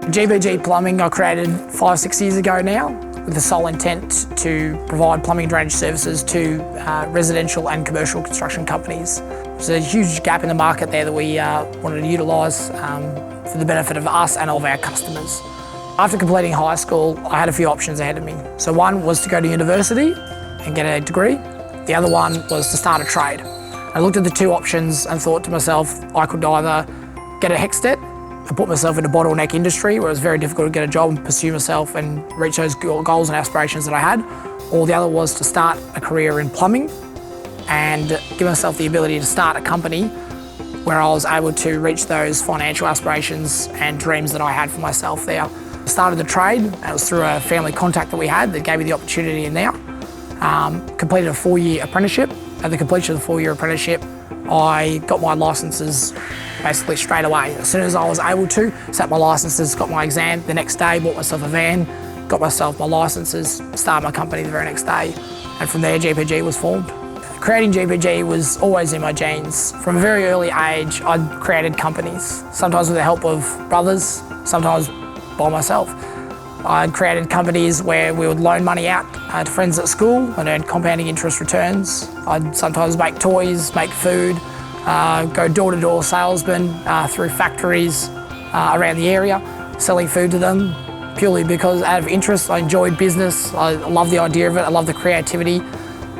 GPG Plumbing I created 5-6 years ago now with the sole intent to provide plumbing and drainage services to residential and commercial construction companies. There's a huge gap in the market there that we wanted to utilise for the benefit of us and all of our customers. After completing high school, I had a few options ahead of me. So one was to go to university and get a degree. The other one was to start a trade. I looked at the two options and thought to myself, I could either get a HECS and put myself in a bottleneck industry where it was very difficult to get a job and pursue myself and reach those goals and aspirations that I had, or the other was to start a career in plumbing and give myself the ability to start a company where I was able to reach those financial aspirations and dreams that I had for myself there. I started the trade, and it was through a family contact that we had that gave me the opportunity in there. Completed a 4-year apprenticeship. At the completion of the 4-year apprenticeship, I got my licences basically straight away. As soon as I was able to, sat my licences, got my exam the next day, bought myself a van, got myself my licences, started my company the very next day, and from there GPG was formed. Creating GPG was always in my genes. From a very early age, I'd created companies, sometimes with the help of brothers, sometimes by myself. I'd created companies where we would loan money out to friends at school and earn compounding interest returns. I'd sometimes make toys, make food, go door-to-door salesman through factories around the area, selling food to them, purely because out of interest. I enjoyed business, I love the idea of it, I love the creativity.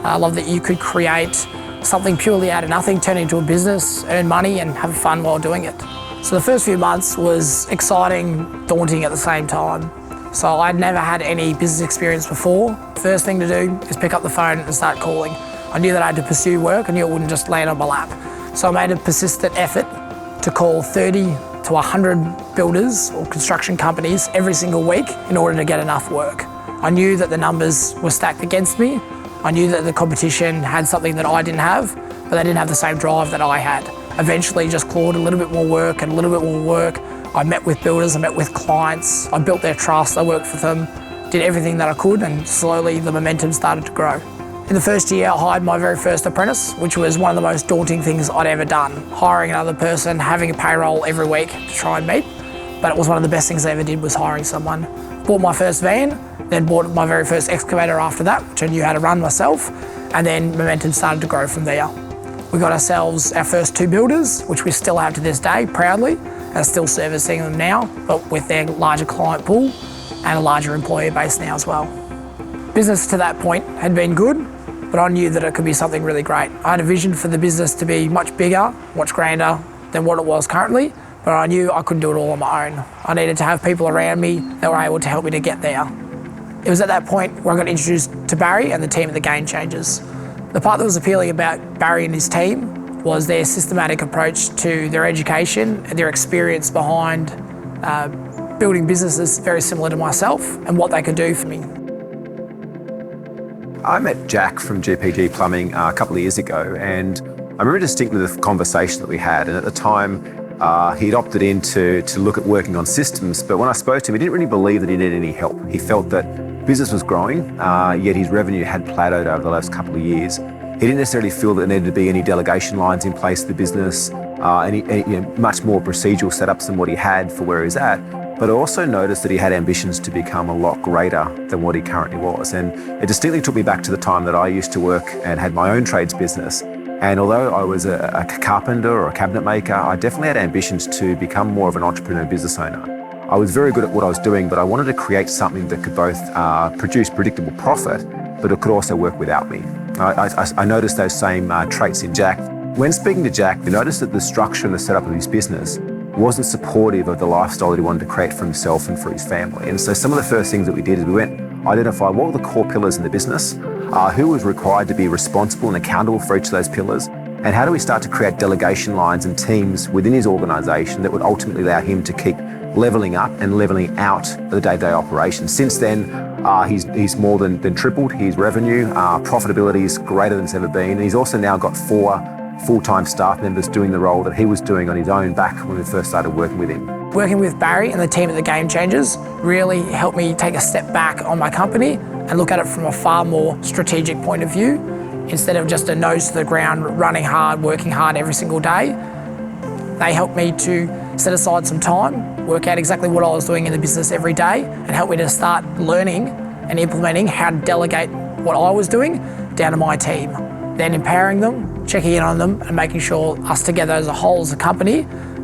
I love that you could create something purely out of nothing, turn it into a business, earn money and have fun while doing it. So the first few months was exciting, daunting at the same time. So I'd never had any business experience before. First thing to do is pick up the phone and start calling. I knew that I had to pursue work, I knew it wouldn't just land on my lap. So I made a persistent effort to call 30 to 100 builders or construction companies every single week in order to get enough work. I knew that the numbers were stacked against me. I knew that the competition had something that I didn't have, but they didn't have the same drive that I had. Eventually just clawed a little bit more work and a little bit more work. I met with builders, I met with clients, I built their trust, I worked for them, did everything that I could, and slowly the momentum started to grow. In the first year, I hired my very first apprentice, which was one of the most daunting things I'd ever done. Hiring another person, having a payroll every week to try and meet, but it was one of the best things I ever did was hiring someone. Bought my first van, then bought my very first excavator after that, which I knew how to run myself, and then momentum started to grow from there. We got ourselves our first 2 builders, which we still have to this day, proudly, and are still servicing them now, but with their larger client pool and a larger employee base now as well. Business to that point had been good, but I knew that it could be something really great. I had a vision for the business to be much bigger, much grander than what it was currently, but I knew I couldn't do it all on my own. I needed to have people around me that were able to help me to get there. It was at that point where I got introduced to Barry and the team at the Game Changers. The part that was appealing about Barry and his team was their systematic approach to their education and their experience behind building businesses very similar to myself and what they could do for me. I met Jack from GPG Plumbing a couple of years ago, and I remember distinctly the conversation that we had, and at the time he'd opted in to look at working on systems, but when I spoke to him, he didn't really believe that he needed any help. He felt that business was growing, yet his revenue had plateaued over the last couple of years. He didn't necessarily feel that there needed to be any delegation lines in place for the business, any much more procedural setups than what he had for where he's at. But I also noticed that he had ambitions to become a lot greater than what he currently was. And it distinctly took me back to the time that I used to work and had my own trades business. And although I was a carpenter or a cabinet maker, I definitely had ambitions to become more of an entrepreneur business owner. I was very good at what I was doing, but I wanted to create something that could both produce predictable profit, but it could also work without me. I noticed those same traits in Jack. When speaking to Jack, I noticed that the structure and the setup of his business wasn't supportive of the lifestyle that he wanted to create for himself and for his family. And so some of the first things that we did is we went identify what were the core pillars in the business, who was required to be responsible and accountable for each of those pillars, and how do we start to create delegation lines and teams within his organisation that would ultimately allow him to keep levelling up and levelling out the day-to-day operations. Since then, he's more than tripled his revenue, profitability is greater than it's ever been, and he's also now got 4 full-time staff members doing the role that he was doing on his own back when we first started working with him. Working with Barry and the team at the Game Changers really helped me take a step back on my company and look at it from a far more strategic point of view. Instead of just a nose to the ground, running hard, working hard every single day, They helped me to set aside some time, work out exactly what I was doing in the business every day, and help me to start learning and implementing how to delegate what I was doing down to my team. Then empowering them, checking in on them, and making sure us together as a whole, as a company,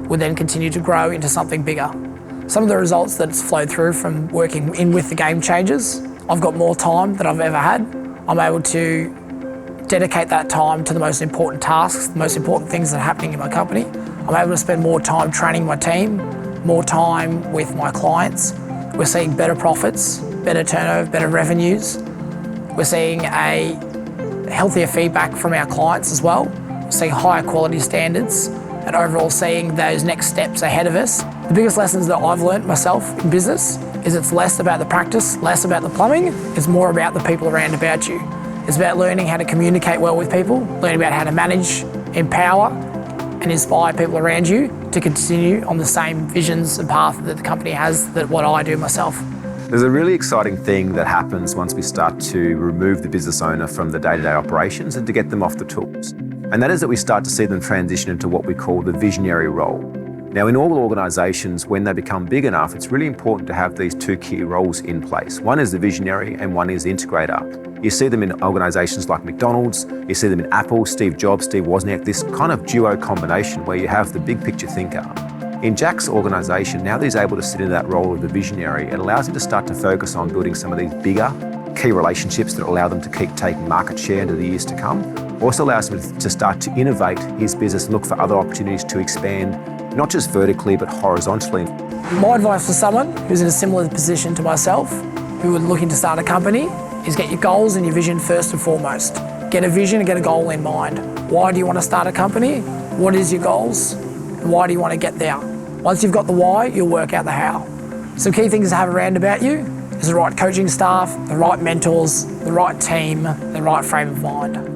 would then continue to grow into something bigger. Some of the results that's flowed through from working in with the game changers, I've got more time than I've ever had. I'm able to dedicate that time to the most important tasks, the most important things that are happening in my company. I'm able to spend more time training my team, more time with my clients. We're seeing better profits, better turnover, better revenues. We're seeing a healthier feedback from our clients as well. We're seeing higher quality standards and overall seeing those next steps ahead of us. The biggest lessons that I've learned myself in business is it's less about the practice, less about the plumbing, it's more about the people around about you. It's about learning how to communicate well with people, learning about how to manage, empower and inspire people around you to continue on the same visions and path that the company has that what I do myself. There's a really exciting thing that happens once we start to remove the business owner from the day-to-day operations and to get them off the tools. And that is that we start to see them transition into what we call the visionary role. Now, in all organisations, when they become big enough, it's really important to have these two key roles in place. One is the visionary and one is the integrator. You see them in organisations like McDonald's, you see them in Apple, Steve Jobs, Steve Wozniak, this kind of duo combination where you have the big picture thinker. In Jack's organisation, now that he's able to sit in that role of the visionary, it allows him to start to focus on building some of these bigger key relationships that allow them to keep taking market share into the years to come. Also allows him to start to innovate his business and look for other opportunities to expand, not just vertically, but horizontally. My advice for someone who's in a similar position to myself, who are looking to start a company, is get your goals and your vision first and foremost. Get a vision and get a goal in mind. Why do you want to start a company? What is your goals? And why do you want to get there? Once you've got the why, you'll work out the how. Some key things to have around about you is the right coaching staff, the right mentors, the right team, the right frame of mind.